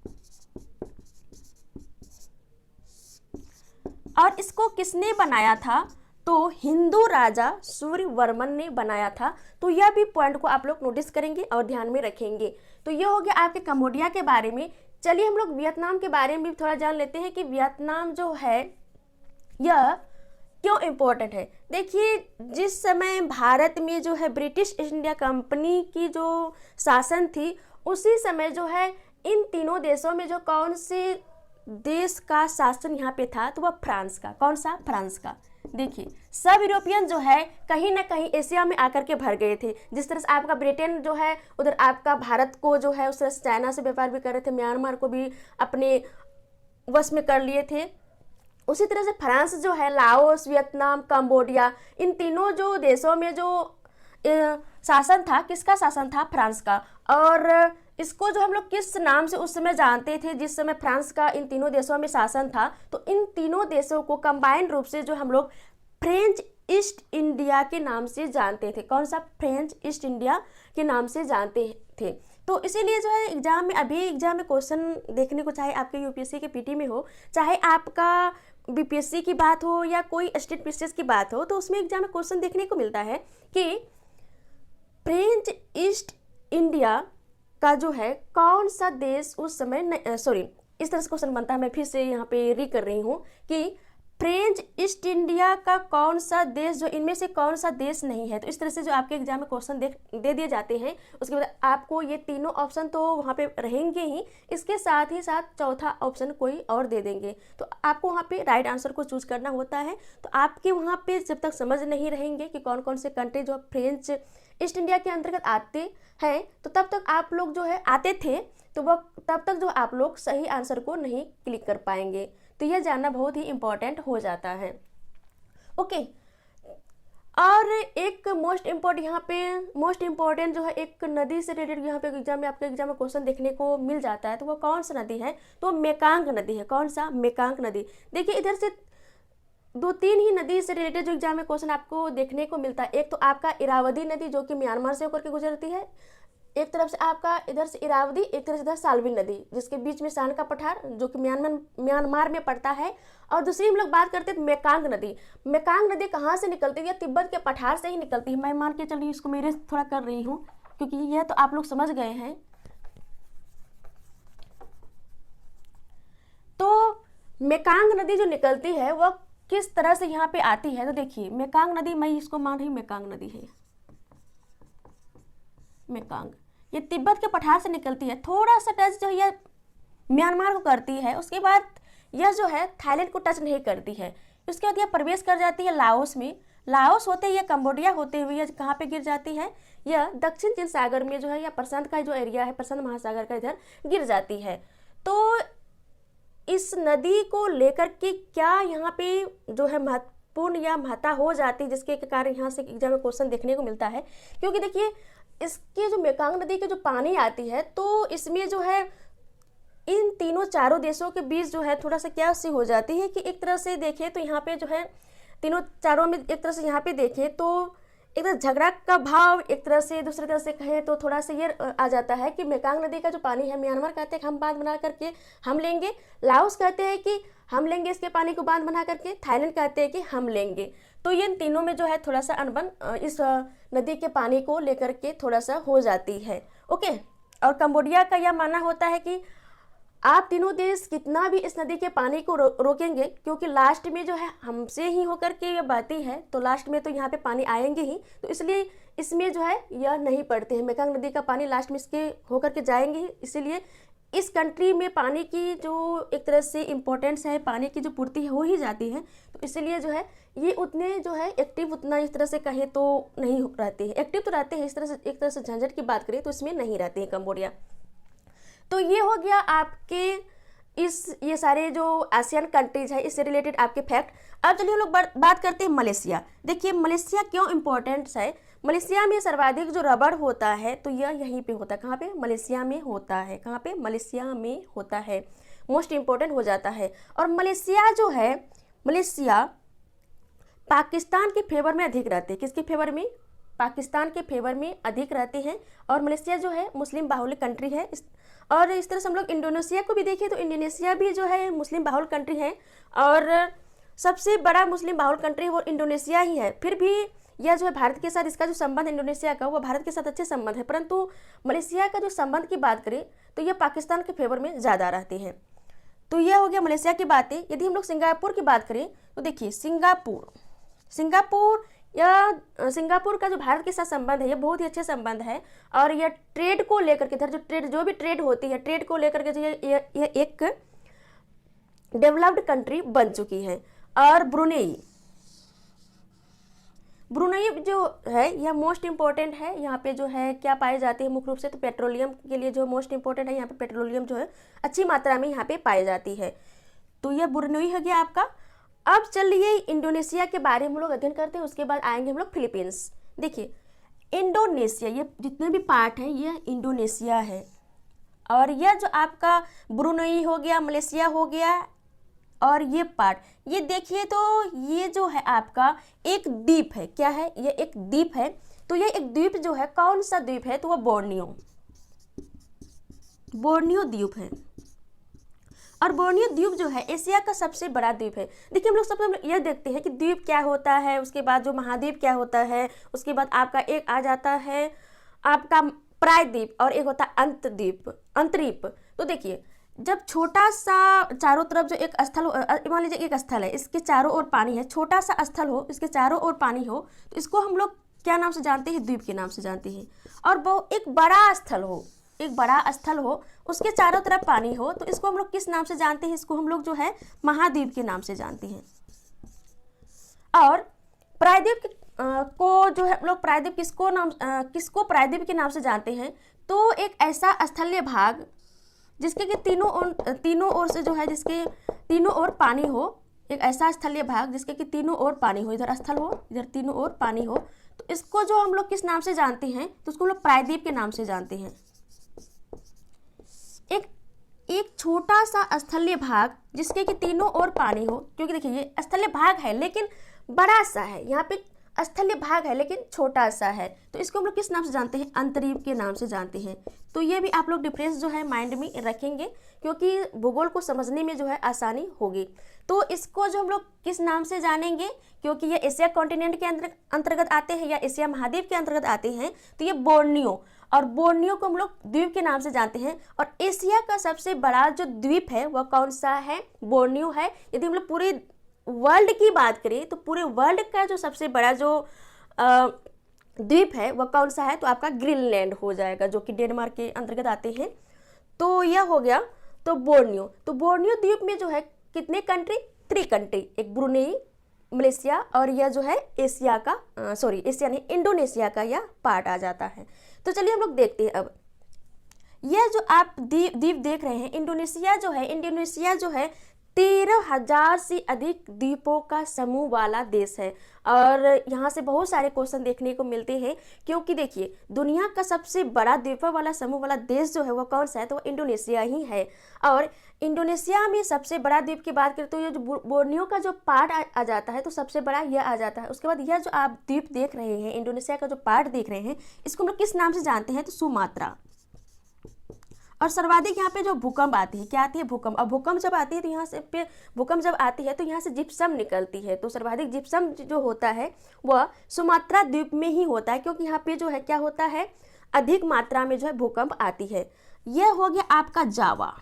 और इसको किसने बनाया था? तो हिंदू राजा सूर्यवर्मन ने बनाया था। तो यह भी पॉइंट को आप लोग नोटिस करेंगे और ध्यान में रखेंगे। तो यह हो गया आपके कंबोडिया के बारे में। चलिए हम लोग वियतनाम के बारे में भी थोड़ा जान लेते हैं कि वियतनाम जो है यह क्यों इम्पोर्टेंट है? देखिए, जिस समय भारत में जो है ब्रिटिश ईस्ट इंडिया कंपनी की जो शासन थी, उसी समय जो है इन तीनों देशों में जो कौन से देश का शासन यहाँ पे था, तो वह फ्रांस का। कौन सा? फ्रांस का। देखिए, सब यूरोपियन जो है कहीं ना कहीं एशिया में आकर के भर गए थे। जिस तरह से आपका ब्रिटेन जो है उधर आपका भारत को जो है उस तरह से चाइना से व्यापार भी कर रहे थे, म्यांमार को भी अपने वश में कर लिए थे, उसी तरह से फ्रांस जो है लाओस, वियतनाम, कंबोडिया, इन तीनों जो देशों में जो शासन था, किसका शासन था? फ्रांस का। और इसको जो हम लोग किस नाम से उस समय जानते थे, जिस समय फ्रांस का इन तीनों देशों में शासन था, तो इन तीनों देशों को कंबाइंड रूप से जो हम लोग फ्रेंच ईस्ट इंडिया के नाम से जानते थे। कौन सा? फ्रेंच ईस्ट इंडिया के नाम से जानते थे। तो इसीलिए जो है एग्जाम में, अभी एग्जाम में क्वेश्चन देखने को, चाहे आपके यूपीएससी के पीटी में हो, चाहे आपका बीपीएससी की बात हो या कोई स्टेट पीसीएस की बात हो, तो उसमें एग्जाम में क्वेश्चन देखने को मिलता है कि फ्रेंच ईस्ट इंडिया का जो है कौन सा देश उस समय, सॉरी, इस तरह से क्वेश्चन बनता है, मैं फिर से यहाँ पे री कर रही हूँ कि फ्रेंच ईस्ट इंडिया का कौन सा देश, जो इनमें से कौन सा देश नहीं है। तो इस तरह से जो आपके एग्जाम में क्वेश्चन दे दिए जाते हैं, उसके बाद आपको ये तीनों ऑप्शन तो वहाँ पे रहेंगे ही, इसके साथ ही साथ चौथा ऑप्शन कोई और दे देंगे। तो आपको वहाँ पे राइट आंसर को चूज करना होता है। तो आपके वहाँ पे जब तक समझ नहीं रहेंगे कि कौन कौन से कंट्री जो फ्रेंच ईस्ट इंडिया के अंतर्गत आते हैं, तो तब तक आप लोग जो है आते थे, तो वह तब तक जो आप लोग सही आंसर को नहीं क्लिक कर पाएंगे। तो यह जानना बहुत ही इम्पॉर्टेंट हो जाता है। ओके, और एक मोस्ट इम्पॉर्टेंट जो है एक नदी से रिलेटेड यहाँ पे एग्जाम में, आपके एग्जाम में क्वेश्चन देखने को मिल जाता है। तो वो कौन सा नदी है? तो मेकांग नदी है। कौन सा? मेकांग नदी। देखिए, इधर से 2-3 ही नदी से रिलेटेड जो एग्जाम में क्वेश्चन आपको देखने को मिलता है। एक तो आपका इरावदी नदी जो कि म्यांमार से होकर के गुजरती है, एक तरफ से आपका इधर से इरावदी, एक तरफ से इधर साल्वी नदी जिसके बीच में सान का पठार जो कि म्यांमार में पड़ता है। और दूसरी हम लोग बात करते हैं मेकांग नदी। मेकांग नदी कहाँ से निकलती है? तिब्बत के पठार से ही निकलती है। मैं मान के चलिए इसको मेरे थोड़ा कर रही हूँ, क्योंकि यह तो आप लोग समझ गए हैं। तो मेकांग नदी जो निकलती है वह किस तरह से यहाँ पे आती है? तो देखिए, मेकांग नदी, मैं इसको मान रही हूँ मेकांग नदी है। मेकांग ये तिब्बत के पठार से निकलती है, थोड़ा सा टच जो है म्यांमार को करती है, उसके बाद यह जो है थाईलैंड को टच नहीं करती है। उसके बाद यह प्रवेश कर जाती है लाओस में। लाओस होते हुए कंबोडिया होते हुए यह कहाँ पे गिर जाती है? यह दक्षिण चीन सागर में जो है, या प्रशांत का जो एरिया है, प्रशांत महासागर का, इधर गिर जाती है। तो इस नदी को लेकर के क्या यहाँ पे जो है महत्वपूर्ण या महत्ता हो जाती है, जिसके कारण यहाँ से एग्जाम में क्वेश्चन देखने को मिलता है। क्योंकि देखिए, इसके जो मेकांग नदी के जो पानी आती है, तो इसमें जो है इन तीनों चारों देशों के बीच जो है थोड़ा सा क्या सी हो जाती है कि एक तरह से देखें तो यहाँ पे जो है तीनों चारों में, एक तरह से यहाँ पे देखें तो एक तरह झगड़ा का भाव, एक तरह से दूसरी तरह से कहें तो थोड़ा सा ये आ जाता है कि मेकांग नदी का जो पानी है, म्यांमार कहते हैं कि हम बांध बना करके हम लेंगे, लाओस कहते हैं कि हम लेंगे इसके पानी को बांध बना करके, थाईलैंड कहते हैं कि हम लेंगे। तो ये इन तीनों में जो है थोड़ा सा अनबन इस नदी के पानी को लेकर के थोड़ा सा हो जाती है। ओके, और कंबोडिया का यह मानना होता है कि आप तीनों देश कितना भी इस नदी के पानी को रोकेंगे, क्योंकि लास्ट में जो है हमसे ही होकर के ये बहती है, तो लास्ट में तो यहाँ पे पानी आएंगे ही, तो इसलिए इसमें जो है यह नहीं पड़ते हैं। मेकांग नदी का पानी लास्ट में इसके होकर के जाएंगे ही, इसीलिए इस कंट्री में पानी की जो एक तरह से इम्पोर्टेंस है, पानी की जो पूर्ति हो ही जाती है। तो इसीलिए जो है ये उतने जो है एक्टिव, उतना इस तरह से कहें तो नहीं रहते हैं। एक्टिव तो रहते हैं इस तरह से, एक तरह से झंझट की बात करें तो इसमें नहीं रहते हैं कंबोडिया। तो ये हो गया आपके ये सारे जो आसियान कंट्रीज है इससे रिलेटेड आपके फैक्ट। अब चलिए हम लोग बात करते हैं मलेशिया। देखिए, मलेशिया क्यों इम्पोर्टेंट है? मलेशिया में सर्वाधिक जो रबड़ होता है तो यह यहीं पे होता है। कहाँ पे? मलेशिया में होता है। कहाँ पे? मलेशिया में होता है। मोस्ट इम्पोर्टेंट हो जाता है। और मलेशिया जो है, मलेशिया पाकिस्तान के फेवर में अधिक रहते हैं। किसके फेवर में? पाकिस्तान के फेवर में अधिक रहते हैं। और मलेशिया जो है मुस्लिम बाहुल्य कंट्री है। और इस तरह से हम लोग इंडोनेशिया को भी देखें तो इंडोनेशिया भी जो है मुस्लिम बाहुल्य कंट्री है, और सबसे बड़ा मुस्लिम बाहुल्य कंट्री वो इंडोनेशिया ही है। फिर भी यह जो है भारत के साथ, इसका जो संबंध इंडोनेशिया का, वो भारत के साथ अच्छे संबंध है, परंतु मलेशिया का जो संबंध की बात करें तो यह पाकिस्तान के फेवर में ज़्यादा रहते हैं। तो यह हो गया मलेशिया की बातें। यदि हम लोग सिंगापुर की बात करें तो देखिए, सिंगापुर सिंगापुर या सिंगापुर का जो भारत के साथ संबंध है ये बहुत ही अच्छे संबंध है, और यह ट्रेड को लेकर के इधर जो भी ट्रेड होती है ट्रेड को लेकर के जो ये एक डेवलप्ड कंट्री बन चुकी है। और ब्रुनेई जो है यह मोस्ट इंपॉर्टेंट है। यहाँ पे जो है क्या पाई जाती है मुख्य रूप से, तो पेट्रोलियम के लिए जो मोस्ट इंपॉर्टेंट है, यहाँ पे पेट्रोलियम जो है अच्छी मात्रा में यहाँ पे पाई जाती है। तो यह ब्रुनेई हो गया आपका। अब चलिए इंडोनेशिया के बारे में हम लोग अध्ययन करते हैं, उसके बाद आएंगे हम लोग फिलीपींस। देखिए इंडोनेशिया, ये जितने भी पार्ट हैं ये इंडोनेशिया है, और यह जो आपका ब्रुनेई हो गया, मलेशिया हो गया, और ये पार्ट ये देखिए तो ये जो है आपका एक द्वीप है। क्या है? ये एक द्वीप है। तो ये एक द्वीप जो है, कौन सा द्वीप है? तो वह बोर्नियो द्वीप है। और बोर्नियो द्वीप जो है एशिया का सबसे बड़ा द्वीप है। देखिए हम लोग सबसे यह देखते हैं कि द्वीप क्या होता है, उसके बाद जो महाद्वीप क्या होता है, उसके बाद आपका एक आ जाता है आपका प्रायद्वीप, और एक होता है अंतरीप। तो देखिए जब छोटा सा चारों तरफ जो एक स्थल हो, मान लीजिए एक स्थल है, इसके चारों ओर पानी है, छोटा सा स्थल हो, इसके चारों ओर पानी हो, तो इसको हम लोग क्या नाम से जानते हैं? द्वीप के नाम से जानते हैं। और वो एक बड़ा स्थल हो, उसके चारों तरफ पानी हो, तो इसको हम लोग किस नाम से जानते हैं? इसको हम लोग जो है महाद्वीप के नाम से जानते हैं। और प्रायद्वीप को जो है हम लोग प्रायद्वीप किसको प्रायद्वीप के नाम से जानते हैं? तो एक ऐसा स्थलीय भाग जिसके कि तीनों ओर से जो है, जिसके तीनों ओर पानी हो, एक ऐसा स्थलीय भाग जिसके कि तीनों ओर पानी हो, इधर स्थल हो, इधर तीनों ओर पानी हो, तो इसको जो हम लोग किस नाम से जानते हैं? तो उसको हम लोग प्रायद्वीप के नाम से जानते हैं। एक छोटा सा स्थलीय भाग जिसके कि तीनों ओर पानी हो, क्योंकि देखिए ये स्थलीय भाग है लेकिन बड़ा सा है, यहाँ पे स्थलीय भाग है लेकिन छोटा सा है, तो इसको हम लोग किस नाम से जानते हैं? अंतरीप के नाम से जानते हैं। तो ये भी आप लोग डिफरेंस जो है माइंड में रखेंगे, क्योंकि भूगोल को समझने में जो है आसानी होगी। तो इसको जो हम लोग किस नाम से जानेंगे, क्योंकि ये एशिया कॉन्टिनेंट के अंतर्गत आते हैं या एशिया महाद्वीप के अंतर्गत आते हैं, तो ये बोर्नियो, और बोर्नियो को हम लोग द्वीप के नाम से जानते हैं। और एशिया का सबसे बड़ा जो द्वीप है वह कौन सा है? बोर्नियो है। यदि हम लोग पूरे वर्ल्ड की बात करें तो पूरे वर्ल्ड का जो सबसे बड़ा जो द्वीप है वह कौन सा है? तो आपका ग्रीनलैंड हो जाएगा, जो कि डेनमार्क के अंतर्गत आते हैं। तो यह हो गया तो बोर्नियो द्वीप में जो है कितने कंट्री? 3 कंट्री, एक ब्रुनेई, मलेशिया, और यह जो है एशिया नहीं, इंडोनेशिया का यह पार्ट आ जाता है। तो चलिए हम लोग देखते हैं अब यह जो आप द्वीप देख रहे हैं, इंडोनेशिया जो है 13,000 से अधिक द्वीपों का समूह वाला देश है। और यहाँ से बहुत सारे क्वेश्चन देखने को मिलते हैं, क्योंकि देखिए दुनिया का सबसे बड़ा द्वीपों वाला समूह वाला देश जो है वो कौन सा है? तो वो इंडोनेशिया ही है। और इंडोनेशिया में सबसे बड़ा द्वीप की बात करें तो ये जो बोर्नियो का जो पार्ट आ जाता है, तो सबसे बड़ा यह आ जाता है। उसके बाद यह जो आप द्वीप देख रहे हैं, इंडोनेशिया का जो पार्ट देख रहे हैं, इसको हम लोग किस नाम से जानते हैं? तो सुमात्रा। और सर्वाधिक यहाँ पे जो भूकंप आती है, क्या आती है? भूकंप। और भूकंप जब आती है तो यहाँ से भूकंप जब आती है तो यहाँ से जिप्सम निकलती है। तो सर्वाधिक जिप्सम जो होता है वह सुमात्रा द्वीप में ही होता है, क्योंकि यहाँ पे जो है क्या होता है? अधिक मात्रा में जो है भूकंप आती है। यह हो गया आपका जावा।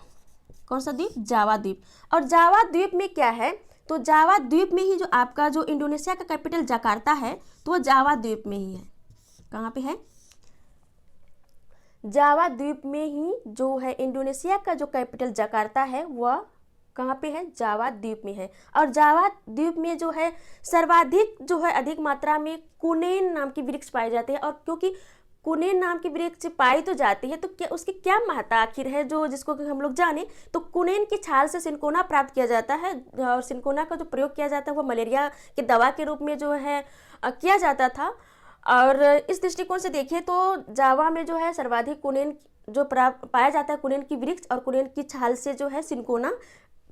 कौन सा द्वीप? जावा द्वीप। और जावा द्वीप में क्या है? तो जावा द्वीप में ही जो आपका जो इंडोनेशिया का कैपिटल जकार्ता है, तो वह जावा द्वीप में ही है। कहाँ पे है? जावा द्वीप में ही जो है इंडोनेशिया का जो कैपिटल जकार्ता है वह कहाँ पे है? जावा द्वीप में है। और जावा द्वीप में जो है सर्वाधिक जो है अधिक मात्रा में कुनेन नाम की वृक्ष पाए जाते हैं। और क्योंकि कुनेन नाम की वृक्ष पाई तो जाती है, तो क्या उसकी क्या महत्ता आखिर है जो जिसको हम लोग जाने? तो कुनेन की छाल से सिनकोना प्राप्त किया जाता है, और सिनकोना का जो प्रयोग किया जाता है वह मलेरिया की दवा के रूप में जो है किया जाता था। और इस दृष्टिकोण से देखें तो जावा में जो है सर्वाधिक कुनेन जो पाया जाता है, कुनेन की वृक्ष और कुनेन की छाल से जो है सिनकोना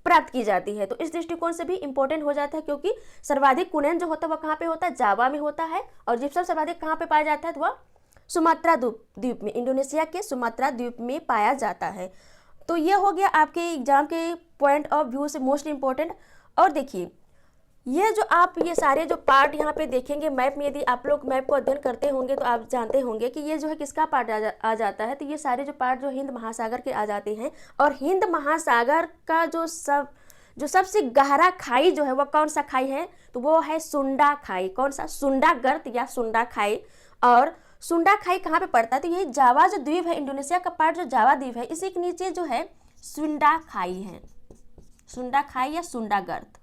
प्राप्त की जाती है। तो इस दृष्टिकोण से भी इंपॉर्टेंट हो जाता है, क्योंकि सर्वाधिक कुनेन जो होता है वह कहाँ पे होता है? जावा में होता है। और जिप्सम सर्वाधिक कहाँ पे पाया जाता है? तो वह सुमात्रा द्वीप में, इंडोनेशिया के सुमात्रा द्वीप में पाया जाता है। तो यह हो गया आपके एग्जाम के पॉइंट ऑफ व्यू से मोस्ट इंपॉर्टेंट। और देखिए ये जो आप ये सारे जो पार्ट यहाँ पे देखेंगे मैप में, यदि आप लोग मैप को अध्ययन करते होंगे तो आप जानते होंगे कि ये जो है किसका पार्ट आ जाता है। तो ये सारे जो पार्ट जो हिंद महासागर के आ जाते हैं। और हिंद महासागर का जो सबसे गहरा खाई जो है वो कौन सा खाई है, तो वो है सुंडा खाई। कौन सा, सुंडा गर्त या सुंडा खाई। और सुंडा खाई कहाँ पे पड़ता है, तो यही जावा जो द्वीप है, इंडोनेशिया का पार्ट जो जावा द्वीप है, इसी के नीचे जो है सुंडा खाई है, सुंडा खाई या सुंडा गर्त।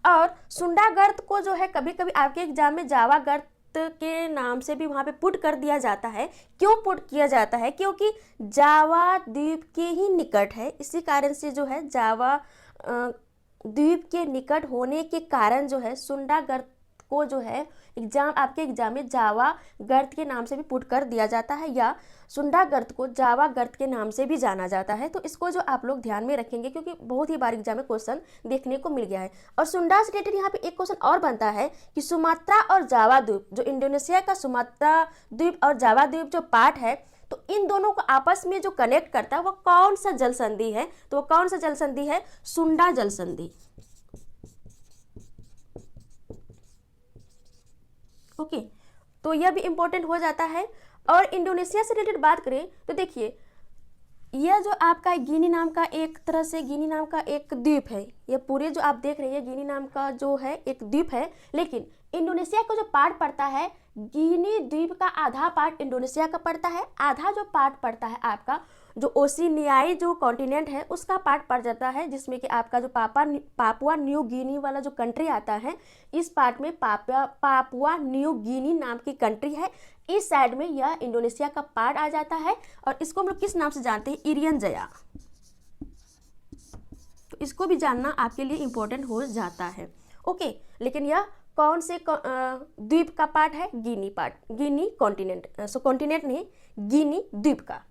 और सुंडा गर्त को जो है कभी कभी आपके एग्जाम में जावा गर्त के नाम से भी वहाँ पे पुट कर दिया जाता है। क्यों पुट किया जाता है, क्योंकि जावा द्वीप के ही निकट है, इसी कारण से जो है जावा द्वीप के निकट होने के कारण जो है सुंडा गर्त को जो है आपके एग्जाम में जावा गर्त के नाम से भी पुट कर दिया जाता है, या सुंडा गर्त को जावा गर्त के नाम से भी जाना जाता है। तो इसको जो आप लोग ध्यान में रखेंगे, क्योंकि बहुत ही बार एग्जाम में क्वेश्चन देखने को मिल गया है। और सुंडा से रिलेटेड यहाँ पे एक क्वेश्चन और बनता है कि सुमात्रा और जावा द्वीप, जो इंडोनेशिया का सुमात्रा द्वीप और जावा द्वीप जो पार्ट है, तो इन दोनों को आपस में जो कनेक्ट करता है वो कौन सा जल संधि है, तो वो कौन सा जल संधि है, सुंडा जल संधि। ओके, तो यह भी इंपॉर्टेंट हो जाता है। और इंडोनेशिया से रिलेटेड बात करें तो देखिए, यह जो आपका गिनी नाम का एक तरह से गिनी नाम का एक द्वीप है, ये पूरे जो आप देख रहे हैं गिनी नाम का जो है एक द्वीप है, लेकिन इंडोनेशिया का जो पार्ट पड़ता है, गिनी द्वीप का आधा पार्ट इंडोनेशिया का पड़ता है, आधा जो पार्ट पड़ता है आपका जो ओशिनियाई जो कॉन्टिनेंट है उसका पार्ट पड़ जाता है, जिसमें कि आपका जो पापुआ न्यू गिनी वाला जो कंट्री आता है, इस पार्ट में पापुआ न्यू गिनी नाम की कंट्री है, इस साइड में यह इंडोनेशिया का पार्ट आ जाता है। और इसको हम लोग किस नाम से जानते हैं, इरियन जया। तो इसको भी जानना आपके लिए इंपॉर्टेंट हो जाता है। ओके, लेकिन यह कौन से द्वीप का पार्ट है, गिनी पार्ट, गिनी कॉन्टिनेंट, कॉन्टिनेंट नहीं, गिनी द्वीप का।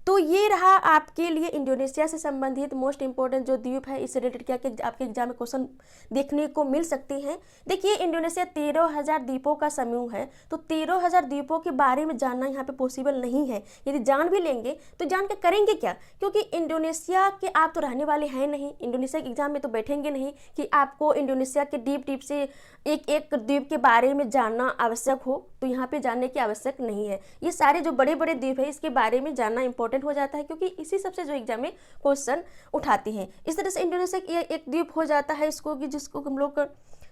तो ये रहा आपके लिए इंडोनेशिया से संबंधित मोस्ट इंपॉर्टेंट जो द्वीप है, इससे रिलेटेड क्या क्या आपके एग्जाम में क्वेश्चन देखने को मिल सकते हैं। देखिए, इंडोनेशिया 13,000 द्वीपों का समूह है, तो 13,000 द्वीपों के बारे में जानना यहाँ पे पॉसिबल नहीं है। यदि जान भी लेंगे तो जान के करेंगे क्या, क्योंकि इंडोनेशिया के आप तो रहने वाले हैं नहीं, इंडोनेशिया के एग्जाम में तो बैठेंगे नहीं कि आपको इंडोनेशिया के डीप से एक एक द्वीप के बारे में जानना आवश्यक हो, तो यहाँ पे जानने की आवश्यक नहीं है। ये सारे जो बड़े बड़े द्वीप है इसके बारे में जानना इंपॉर्टेंट हो जाता है, क्योंकि इसी सबसे जो एग्जाम में क्वेश्चन उठाते हैं। इस तरह से इंडोनेशिया एक द्वीप हो जाता है, इसको कि जिसको हम लोग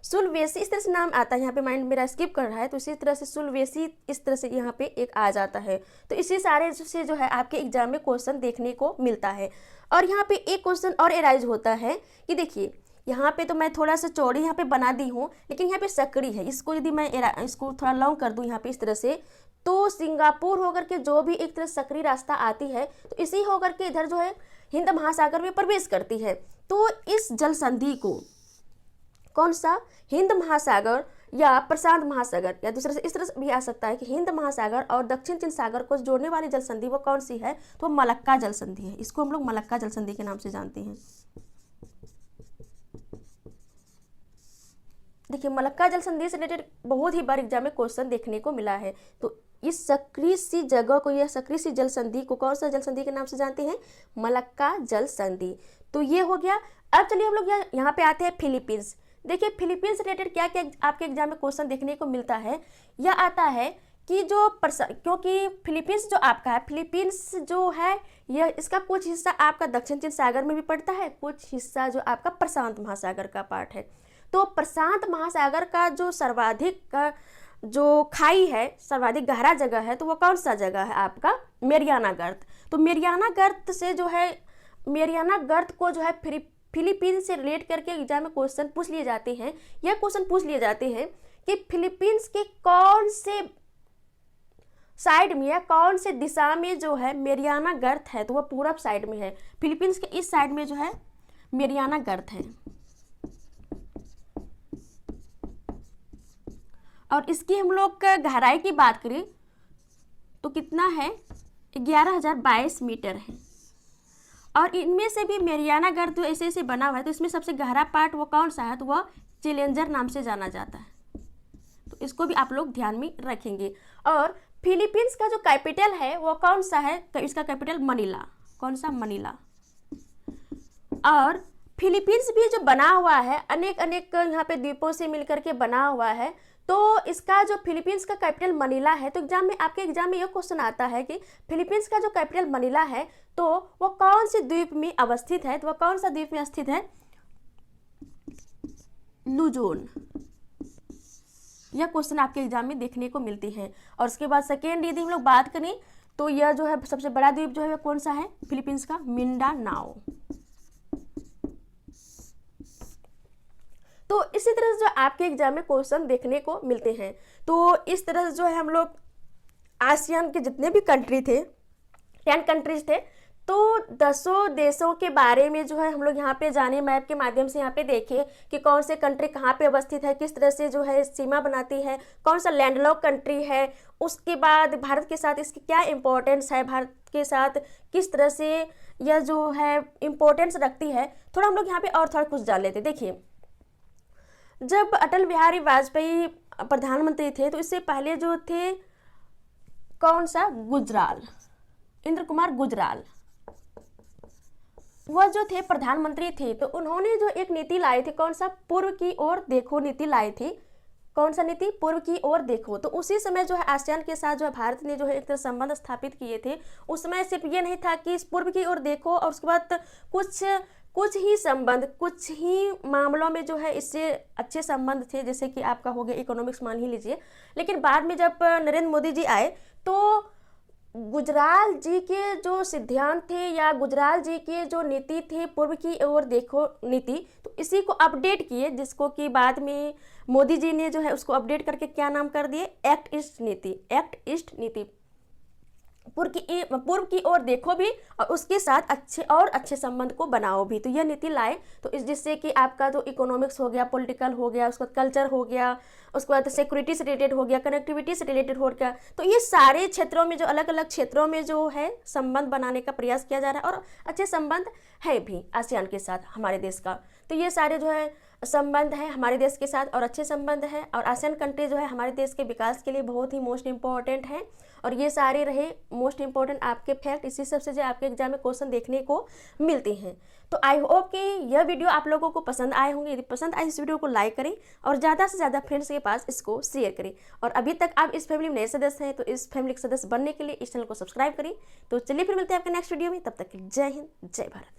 सुलवेसी इस तरह से नाम आता है, यहाँ पे माइंड मेरा स्किप कर रहा है, तो इसी तरह से सुलवेसी इस तरह से यहाँ पे एक आ जाता है। तो इसी सारे से जो है आपके एग्जाम में क्वेश्चन देखने को मिलता है। और यहाँ पे एक क्वेश्चन और एराइज होता है कि देखिए, यहाँ पे तो मैं थोड़ा सा चौड़ी यहाँ पे बना दी हूँ, लेकिन यहाँ पे सकड़ी है, इसको यदि मैं इसको थोड़ा लॉन्ग कर दूँ यहाँ पे इस तरह से, तो सिंगापुर होकर के जो भी एक तरह सकरी रास्ता आती है, तो इसी होकर के इधर जो है हिंद महासागर में प्रवेश करती है। तो इस जल संधि को कौन सा, हिंद महासागर या प्रशांत महासागर, या दूसरे से इस तरह से भी आ सकता है कि हिंद महासागर और दक्षिण चीन सागर को जोड़ने वाली जल संधि वो कौन सी है, तो मलक्का जल संधि है। इसको हम लोग मलक्का जल संधि के नाम से जानते हैं। देखिए, मलक्का जल संधि से रिलेटेड बहुत ही बार एग्जाम में क्वेश्चन देखने को मिला है। तो इस सक्रिय सी जगह को, यह सक्रिय सी जल संधि को कौन सा जल संधि के नाम से जानते हैं, मलक्का जल संधि। तो ये हो गया। अब चलिए हम लोग यहाँ पे आते हैं फिलीपींस। देखिए, फिलीपींस रिलेटेड क्या क्या आपके एग्जाम में क्वेश्चन देखने को मिलता है, यह आता है कि जो क्योंकि फिलीपींस जो आपका है, फिलीपींस जो है यह इसका कुछ हिस्सा आपका दक्षिण चीन सागर में भी पड़ता है, कुछ हिस्सा जो आपका प्रशांत महासागर का पार्ट है। तो प्रशांत महासागर का जो सर्वाधिक जो खाई है, सर्वाधिक गहरा जगह है, तो वो कौन सा जगह है आपका, मेरियाना गर्त। तो मेरियाना गर्त से जो है, मेरियाना गर्त को जो है फिलीपींस से रिलेट करके एग्जाम में क्वेश्चन पूछ लिए जाते हैं। यह क्वेश्चन पूछ लिए जाते हैं कि फिलीपींस के कौन से साइड में या कौन से दिशा में जो है मेरियाना गर्त है, तो वह पूरब साइड में है। फिलीपींस के इस साइड में जो है मेरियाना गर्त है। और इसकी हम लोग गहराई की बात करें तो कितना है, 11,022 मीटर है। और इनमें से भी मेरियाना गर्त जो ऐसे ऐसे बना हुआ है, तो इसमें सबसे गहरा पार्ट वो कौन सा है, तो वह चैलेंजर नाम से जाना जाता है। तो इसको भी आप लोग ध्यान में रखेंगे। और फिलीपींस का जो कैपिटल है वो कौन सा है, इसका कैपिटल मनीला। कौन सा, मनीला। और फिलीपींस भी जो बना हुआ है अनेक अनेक यहाँ पे द्वीपों से मिलकर के बना हुआ है, तो इसका जो फिलीपींस का कैपिटल मनीला है, तो आपके एग्जाम में यह क्वेश्चन आता है कि फिलीपींस का जो कैपिटल मनीला है तो वो कौन से द्वीप में अवस्थित है, तो वह कौन सा द्वीप में स्थित है, लुजोन। यह क्वेश्चन आपके एग्जाम में देखने को मिलती है। और उसके बाद सेकेंड यदि हम लोग बात करें तो यह जो है सबसे बड़ा द्वीप जो है वह कौन सा है फिलीपींस का, मिंडानाओ। तो इसी तरह से जो आपके एग्जाम में क्वेश्चन देखने को मिलते हैं। तो इस तरह से जो है हम लोग आसियान के जितने भी कंट्री थे, 10 कंट्रीज थे, तो 10 देशों के बारे में जो है हम लोग यहाँ पे जाने, मैप के माध्यम से यहाँ पे देखें कि कौन से कंट्री कहाँ पे अवस्थित है, किस तरह से जो है सीमा बनाती है, कौन सा लैंडलॉक कंट्री है, उसके बाद भारत के साथ इसकी क्या इम्पोर्टेंस है, भारत के साथ किस तरह से यह जो है इम्पोर्टेंस रखती है। थोड़ा हम लोग यहाँ पे और थोड़ा कुछ जान लेते। देखिए, जब अटल बिहारी वाजपेयी प्रधानमंत्री थे तो इससे पहले जो थे कौन सा, गुजराल, इंद्र कुमार गुजराल, वह जो थे प्रधानमंत्री थे। तो उन्होंने जो एक नीति लाई थी, कौन सा, पूर्व की ओर देखो नीति लाई थी। कौन सा नीति, पूर्व की ओर देखो। तो उसी समय जो है आसियान के साथ जो है भारत ने जो है एक तरह संबंध स्थापित किए थे। उस समय सिर्फ ये नहीं था कि इस पूर्व की ओर देखो और उसके बाद कुछ ही संबंध, कुछ ही मामलों में जो है इससे अच्छे संबंध थे, जैसे कि आपका हो गया इकोनॉमिक्स मान ही लीजिए। लेकिन बाद में जब नरेंद्र मोदी जी आए तो गुजराल जी के जो सिद्धांत थे या गुजराल जी की जो नीति थी, पूर्व की ओर देखो नीति, तो इसी को अपडेट किए, जिसको कि बाद में मोदी जी ने जो है उसको अपडेट करके क्या नाम कर दिए, एक्ट ईस्ट नीति। एक्ट ईस्ट नीति, पूर्व की ओर देखो भी और उसके साथ अच्छे संबंध को बनाओ भी। तो यह नीति लाए, तो जिससे कि आपका जो इकोनॉमिक्स हो गया, पॉलिटिकल हो गया, उसके बाद कल्चर हो गया, उसके बाद सिक्योरिटी से रिलेटेड हो गया, कनेक्टिविटी से रिलेटेड हो गया। तो ये सारे क्षेत्रों में जो अलग अलग क्षेत्रों में जो है संबंध बनाने का प्रयास किया जा रहा है और अच्छे संबंध है भी आसियान के साथ हमारे देश का। तो ये सारे जो है संबंध है हमारे देश के साथ और अच्छे संबंध है, और आसियान कंट्री जो है हमारे देश के विकास के लिए बहुत ही मोस्ट इंपॉर्टेंट है। और ये सारे रहे मोस्ट इंपॉर्टेंट आपके फैक्ट, इसी सबसे जो आपके एग्जाम में क्वेश्चन देखने को मिलते हैं। तो आई होप कि यह वीडियो आप लोगों को पसंद आए होंगे। यदि पसंद आए इस वीडियो को लाइक करें और ज़्यादा से ज़्यादा फ्रेंड्स के पास इसको शेयर करें। और अभी तक आप इस फैमिली में नए सदस्य हैं तो इस फैमिली के सदस्य बनने के लिए इस चैनल को सब्सक्राइब करें। तो चलिए फिर मिलते हैं आपके नेक्स्ट वीडियो में, तब तक के लिए जय हिंद, जय भारत।